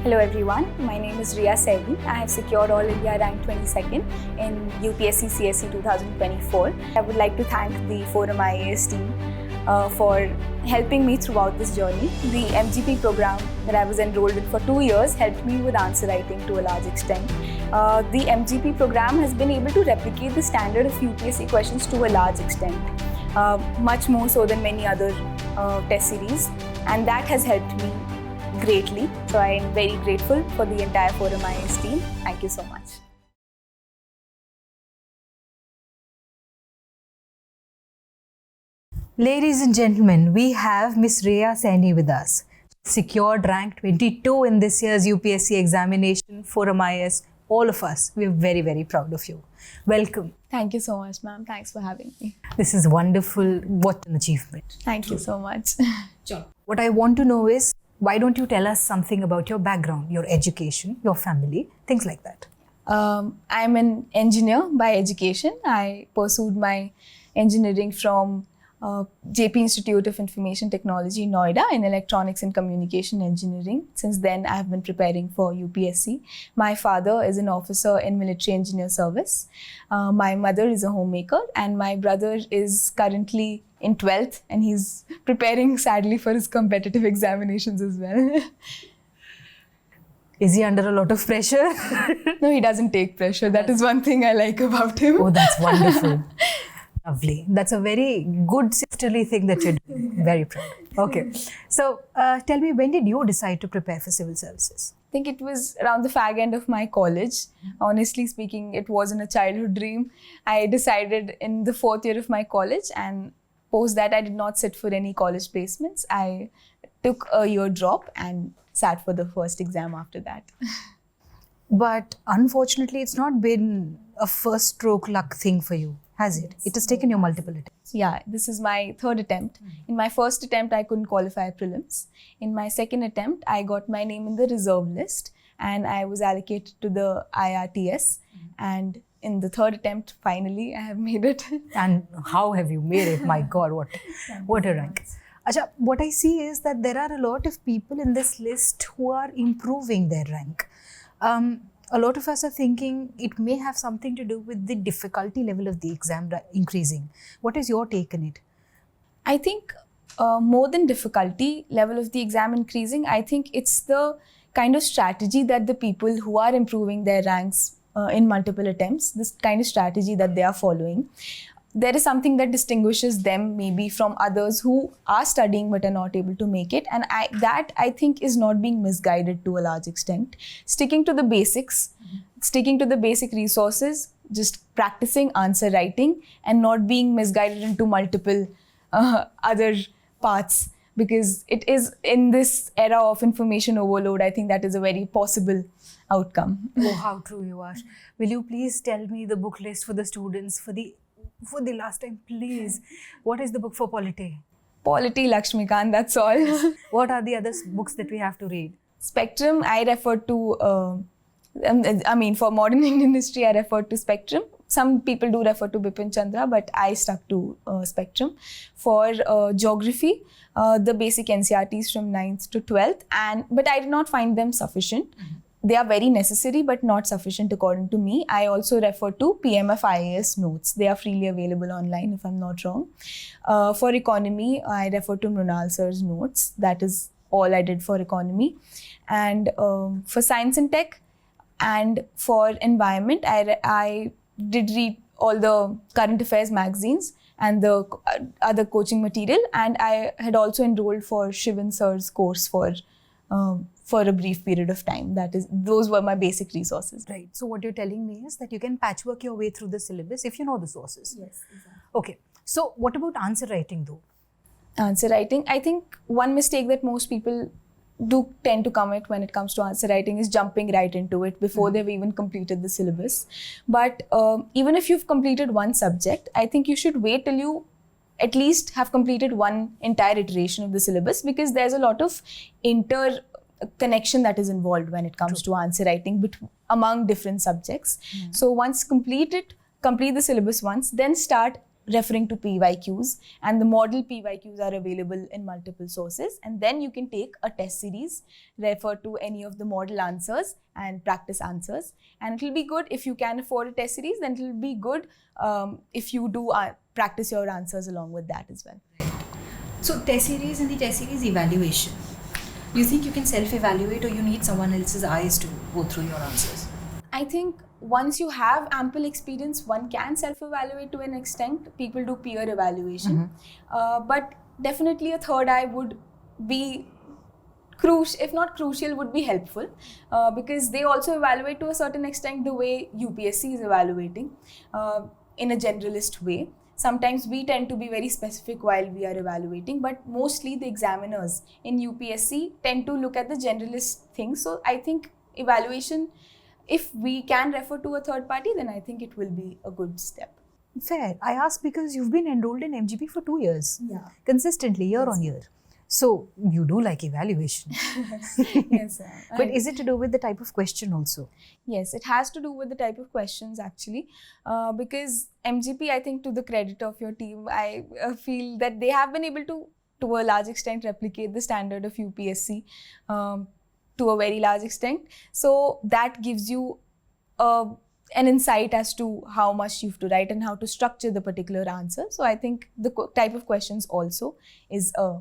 Hello everyone, my name is Riya Saini. I have secured All India rank 22nd in UPSC CSAT 2024. I would like to thank the ForumIAS team for helping me throughout this journey. The MGP program that I was enrolled in for 2 years helped me with answer writing to a large extent. The MGP program has been able to replicate the standard of UPSC questions to a large extent, much more so than many other test series, and that has helped me greatly. So I am very grateful for the entire ForumIAS team. Thank you so much. Ladies and gentlemen, we have Miss Riya Saini with us. Secured rank 22 in this year's UPSC examination, ForumIAS. All of us, we are very, very proud of you. Welcome. Thank you so much, ma'am. Thanks for having me. This is wonderful. What an achievement. Thank you so much. Sure. What I want to know is, why don't you tell us something about your background, your education, your family, things like that? I'm an engineer by education. I pursued my engineering from JP Institute of Information Technology, Noida, in electronics and communication engineering. Since then, I have been preparing for UPSC. My father is an officer in military engineer service. My mother is a homemaker, and my brother is currently in 12th, and he's preparing sadly for his competitive examinations as well. Is he under a lot of pressure? No, he doesn't take pressure. That is one thing I like about him. Oh, that's wonderful. Lovely. That's a very good sisterly thing that you're doing. Very proud. Okay. So tell me, when did you decide to prepare for civil services? I think it was around the fag end of my college. Honestly speaking, it wasn't a childhood dream. I decided in the 4th year of my college, and post that I did not sit for any college placements. I took a year drop and sat for the first exam after that. But unfortunately, it's not been a first stroke luck thing for you, has it? Yes. It has taken you multiple attempts. Yeah, this is my 3rd attempt. In my first attempt, I couldn't qualify prelims. In my 2nd attempt, I got my name in the reserve list and I was allocated to the IRTS. And in the 3rd attempt, finally, I have made it. And how have you made it? My God, what a rank. Acha, what I see is that there are a lot of people in this list who are improving their rank. A lot of us are thinking it may have something to do with the difficulty level of the exam increasing. What is your take on it? I think more than difficulty level of the exam increasing, I think it's the kind of strategy that the people who are improving their ranks in multiple attempts, this kind of strategy that they are following. There is something that distinguishes them maybe from others who are studying but are not able to make it. And I think is not being misguided to a large extent. Sticking to the basics, sticking to the basic resources, just practicing answer writing and not being misguided into multiple other paths. Because it is in this era of information overload, I think that is a very possible outcome. Oh, how true you are. Will you please tell me the book list for the students for the last time, please? What is the book for polity? Polity, Lakshmikant, that's all. What are the other books that we have to read? Spectrum, I refer to, for modern Indian history, I refer to Spectrum. Some people do refer to Bipin Chandra, but I stuck to Spectrum. For geography, the basic NCERTs from 9th to 12th, but I did not find them sufficient. They are very necessary but not sufficient according to me. I also refer to PMF IAS notes. They are freely available online if I'm not wrong. For economy, I refer to Mrunal sir's notes. That is all I did for economy. And for science and tech and for environment, I did read all the current affairs magazines and the other coaching material. And I had also enrolled for Shivan sir's course for a brief period of time. Those were my basic resources. Right. So what you're telling me is that you can patchwork your way through the syllabus if you know the sources. Yes, exactly. Okay. So what about answer writing though? Answer writing, I think one mistake that most people do tend to commit when it comes to answer writing is jumping right into it before they've even completed the syllabus. But even if you've completed one subject, I think you should wait till you at least have completed one entire iteration of the syllabus, because there's a lot of connection that is involved when it comes to answer writing among different subjects. So once complete the syllabus once, then start referring to PYQs, and the model PYQs are available in multiple sources. And then you can take a test series, refer to any of the model answers and practice answers. And it will be good if you can afford a test series, then it will be good if you do practice your answers along with that as well. So test series and the test series evaluation, you think you can self-evaluate or you need someone else's eyes to go through your answers? I think once you have ample experience, one can self-evaluate to an extent. People do peer evaluation. But definitely a third eye would be crucial, if not crucial, would be helpful because they also evaluate to a certain extent the way UPSC is evaluating in a generalist way. Sometimes we tend to be very specific while we are evaluating, but mostly the examiners in UPSC tend to look at the generalist things. So I think evaluation, if we can refer to a third party, then I think it will be a good step. Fair. I ask because you've been enrolled in MGP for 2 years. Yeah. Consistently, year on year. So you do like evaluation. Yes, sir. But is it to do with the type of question also? Yes, it has to do with the type of questions actually, because MGP, I think to the credit of your team, I feel that they have been able to a large extent, replicate the standard of UPSC to a very large extent. So that gives you an insight as to how much you have to write and how to structure the particular answer. So I think the type of questions also is a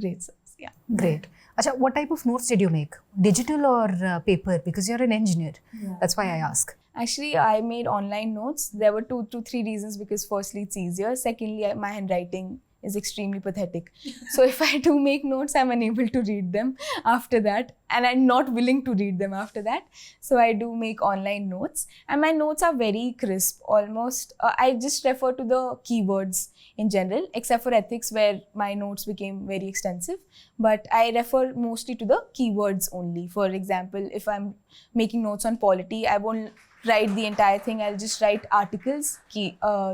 great source. Yeah. Great. Acha, what type of notes did you make? Digital or paper? Because you're an engineer. Yeah. That's why I ask. Actually, I made online notes. There were two to three reasons, because firstly, it's easier. Secondly, my handwriting is extremely pathetic. So if I do make notes, I'm unable to read them after that, and I'm not willing to read them after that. So I do make online notes, and my notes are very crisp, almost. I just refer to the keywords in general, except for ethics where my notes became very extensive. But I refer mostly to the keywords only. For example, if I'm making notes on polity, I won't write the entire thing. I'll just write articles,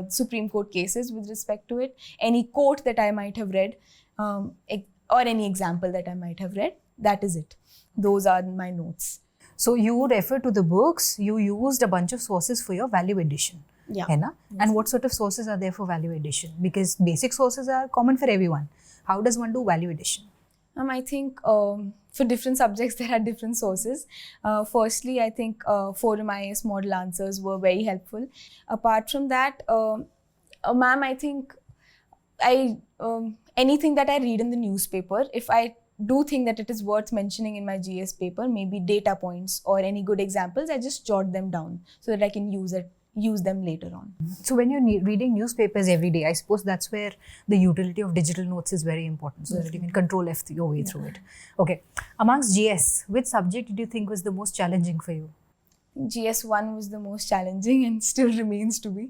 Supreme Court cases with respect to it, any quote that I might have read, or any example that I might have read. That is it. Those are my notes. So you refer to the books, you used a bunch of sources for your value addition. Yeah. Yes. And what sort of sources are there for value addition? Because basic sources are common for everyone. How does one do value addition? I think for different subjects, there are different sources. Firstly, I think ForumIAS model answers were very helpful. Apart from that, ma'am, I think anything that I read in the newspaper, if I do think that it is worth mentioning in my GS paper, maybe data points or any good examples, I just jot them down so that I can use them later on. So when you're reading newspapers every day, I suppose that's where the utility of digital notes is very important, so that you can control F your way through it. Okay. Amongst GS, which subject did you think was the most challenging for you? GS1 was the most challenging and still remains to be.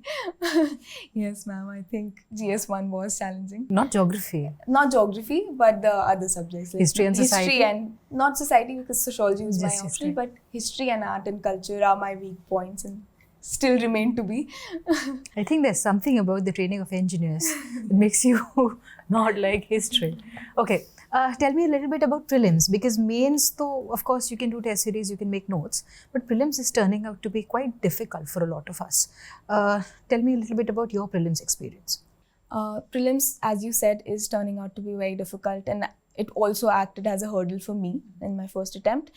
Yes, ma'am, I think GS1 was challenging. Not geography? Not geography, but the other subjects. Like history and society? History and, not society because sociology was Just my history. option, but history and art and culture are my weak points and still remain to be. I think there's something about the training of engineers that makes you not like history. Okay. Tell me a little bit about prelims, because mains, though, of course, you can do test series, you can make notes, but prelims is turning out to be quite difficult for a lot of us. Tell me a little bit about your prelims experience. Prelims, as you said, is turning out to be very difficult, and it also acted as a hurdle for me in my first attempt.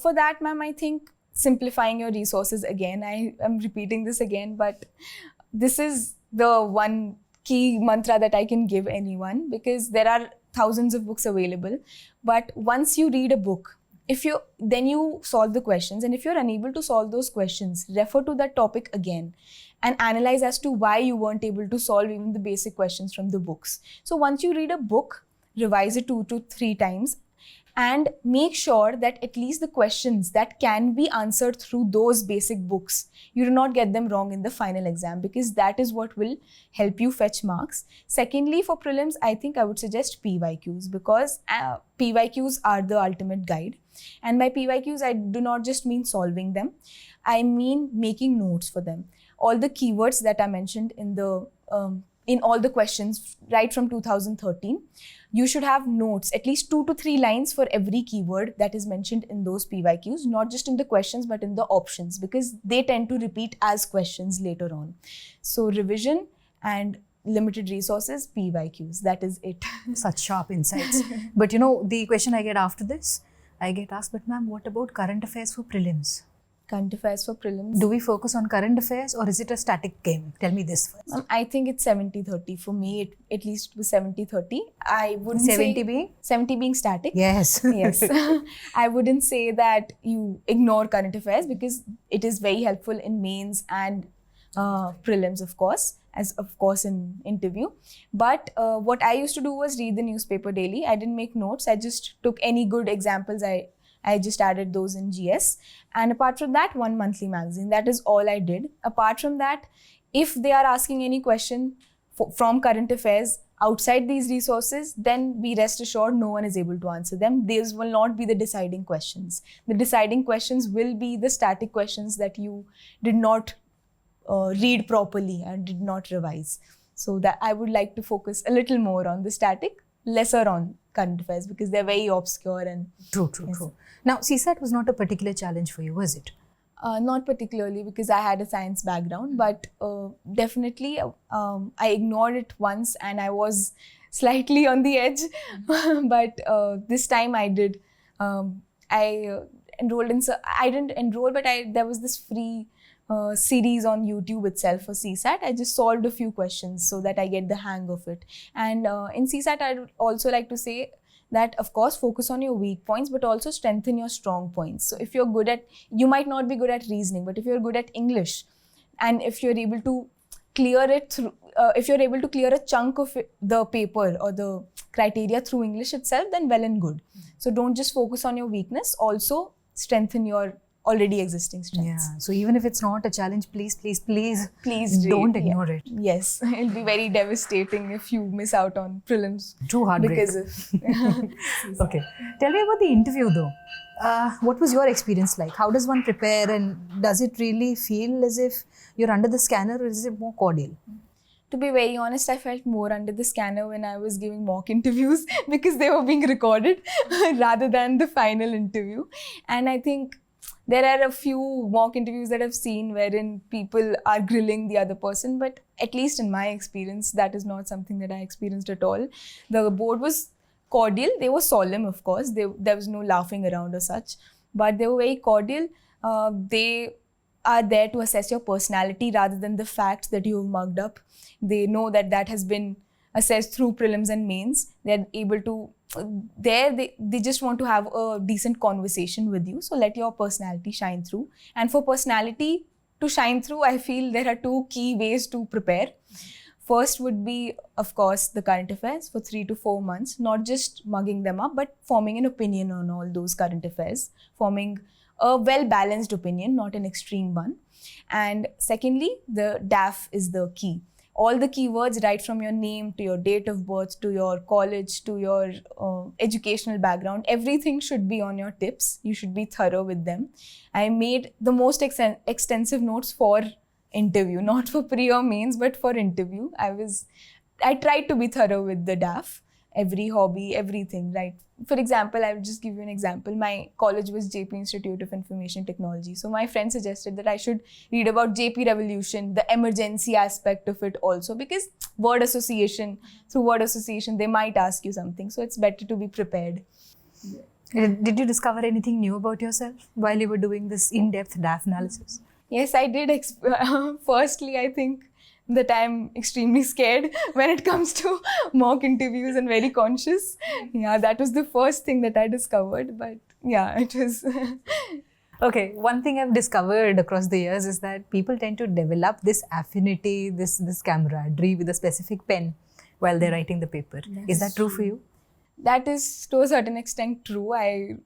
For that, ma'am, I think simplifying your resources again. I am repeating this again, but this is the one key mantra that I can give anyone, because there are thousands of books available. But once you read a book, then you solve the questions, and if you're unable to solve those questions, refer to that topic again and analyze as to why you weren't able to solve even the basic questions from the books. So once you read a book, revise it 2 to 3 times and make sure that at least the questions that can be answered through those basic books, you do not get them wrong in the final exam, because that is what will help you fetch marks. Secondly, for prelims, I think I would suggest PYQs, because PYQs are the ultimate guide. And by PYQs, I do not just mean solving them. I mean making notes for them. All the keywords that are mentioned in all the questions right from 2013, you should have notes, at least 2 to 3 lines for every keyword that is mentioned in those PYQs, not just in the questions but in the options, because they tend to repeat as questions later on. So revision and limited resources, PYQs. That is it. Such sharp insights. But you know, the question I get after this, I get asked, but ma'am, what about current affairs for prelims? Current affairs for prelims. Do we focus on current affairs or is it a static game? Tell me this first. I think it's 70-30. For me, at least it was 70-30. I wouldn't 70 say... being? 70 being static. Yes. Yes. I wouldn't say that you ignore current affairs, because it is very helpful in mains and prelims, of course, as of course in interview. But what I used to do was read the newspaper daily. I didn't make notes. I just took any good examples. I just added those in GS. And apart from that, one monthly magazine. That is all I did. Apart from that, if they are asking any question from current affairs outside these resources, then be rest assured no one is able to answer them. These will not be the deciding questions. The deciding questions will be the static questions that you did not read properly and did not revise. So that I would like to focus a little more on the static, lesser on current affairs, because they're very obscure and... True. Now, CSAT was not a particular challenge for you, was it? Not particularly, because I had a science background, but definitely I ignored it once and I was slightly on the edge. But this time I did. I enrolled in... I didn't enroll, but there was this free series on YouTube itself for CSAT. I just solved a few questions so that I get the hang of it. And in CSAT, I would also like to say that, of course, focus on your weak points, but also strengthen your strong points. So if you're good at... You might not be good at reasoning, but if you're good at English, and if you're able to clear it through... if you're able to clear a chunk of the paper or the criteria through English itself, then well and good. So don't just focus on your weakness, also strengthen your already existing strengths. Yeah. So even if it's not a challenge, please read. Don't ignore it. Yes. It'll be very devastating if you miss out on prelims. True heartbreak. Because of... Okay. Tell me about the interview though. What was your experience like? How does one prepare, and does it really feel as if you're under the scanner, or is it more cordial? To be very honest, I felt more under the scanner when I was giving mock interviews, because they were being recorded rather than the final interview. And I think there are a few mock interviews that I've seen wherein people are grilling the other person, but at least in my experience, that is not something that I experienced at all. The board was cordial. They were solemn, of course. There was no laughing around or such, but they were very cordial. They are there to assess your personality rather than the fact that you've mugged up. They know that that has been assessed through prelims and mains. They're able to... they just want to have a decent conversation with you. So let your personality shine through. And for personality to shine through, I feel there are two key ways to prepare. First would be, of course, the current affairs for 3 to 4 months, not just mugging them up, but forming an opinion on all those current affairs, forming a well-balanced opinion, not an extreme one. And secondly, the DAF is the key. All the keywords, right from your name to your date of birth to your college to your educational background, everything should be on your tips. You should be thorough with them. I made the most extensive notes for interview, not for pre or mains, but for interview. I tried to be thorough with the DAF, every hobby, everything, right? For example, I will just give you an example. My college was JP Institute of Information Technology. So my friend suggested that I should read about JP Revolution, the emergency aspect of it also, because word association, through word association, they might ask you something. So it's better to be prepared. Did you discover anything new about yourself while you were doing this in-depth DAF analysis? Yes, I did. Firstly, I think that I'm extremely scared when it comes to mock interviews and very conscious. Yeah, that was the first thing that I discovered. But yeah, it was... Okay, one thing I've discovered across the years is that people tend to develop this affinity, this camaraderie with a specific pen while they're writing the paper. Is that true for you? That is to a certain extent true. I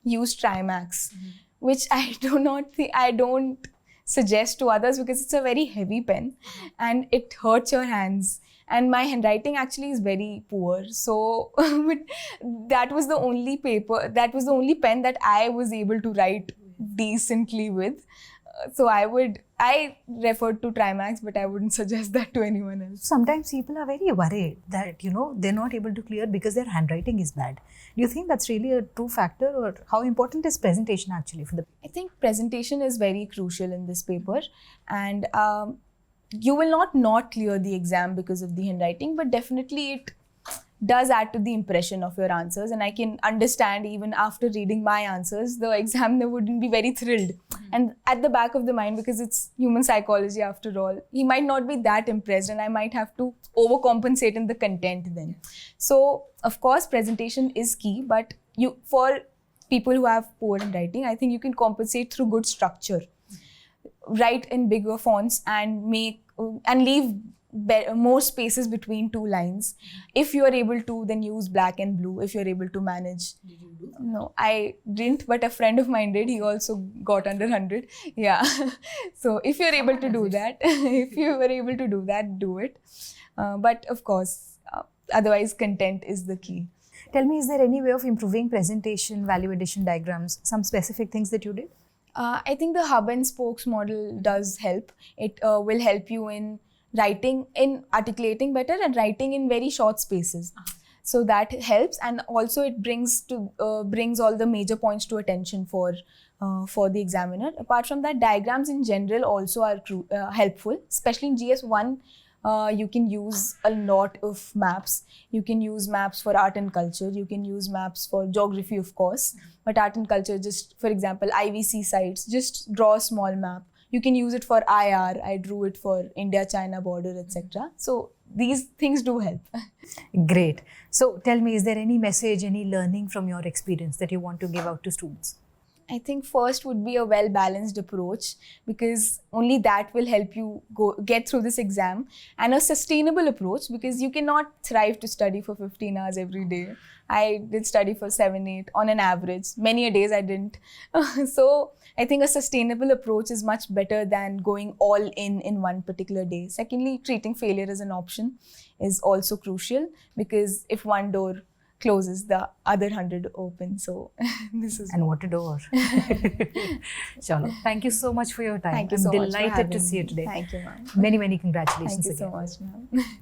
use Trimax, which I don't suggest to others because it's a very heavy pen and it hurts your hands. And my handwriting actually is very poor. So that was the only pen that I was able to write decently with. So I referred to Trimax, but I wouldn't suggest that to anyone else. Sometimes people are very worried that, they're not able to clear because their handwriting is bad. Do you think that's really a true factor, or how important is presentation actually for the... I think presentation is very crucial in this paper. And you will not clear the exam because of the handwriting, but definitely it does add to the impression of your answers. And I can understand, even after reading my answers, the examiner wouldn't be very thrilled. And at the back of the mind, because it's human psychology after all, he might not be that impressed, and I might have to overcompensate in the content then. So of course presentation is key, but for people who have poor handwriting, I think you can compensate through good structure. Write in bigger fonts and leave more spaces between two lines. If you are able to, then use black and blue if you're able to manage. Did you do? No, I didn't, but a friend of mine did. He also got under 100. Yeah. So if you're able to do that, do it. But of course, otherwise content is the key. Tell me, is there any way of improving presentation, value addition diagrams, some specific things that you did? I think the hub and spokes model does help. It will help you in writing, in articulating better, and writing in very short spaces. So that helps, and also it brings all the major points to attention for the examiner. Apart from that, diagrams in general also are helpful, especially in GS1. You can use a lot of maps. You can use maps for art and culture. You can use maps for geography, of course. But art and culture, just for example, IVC sites, just draw a small map. You can use it for IR. I drew it for India-China border, etc. So these things do help. Great. So tell me, is there any message, any learning from your experience that you want to give out to students? I think first would be a well-balanced approach, because only that will help you get through this exam, and a sustainable approach, because you cannot thrive to study for 15 hours every day. I did study for 7-8 on an average. Many a days I didn't. So I think a sustainable approach is much better than going all in one particular day. Secondly, treating failure as an option is also crucial, because if one door closes, the other 100 open. So this is... And what a door. Chalo. Thank you so much for your time. Thank you so much for delighted having to see you me. today. Thank you, ma'am. Many, many congratulations Thank you again. so much, ma'am.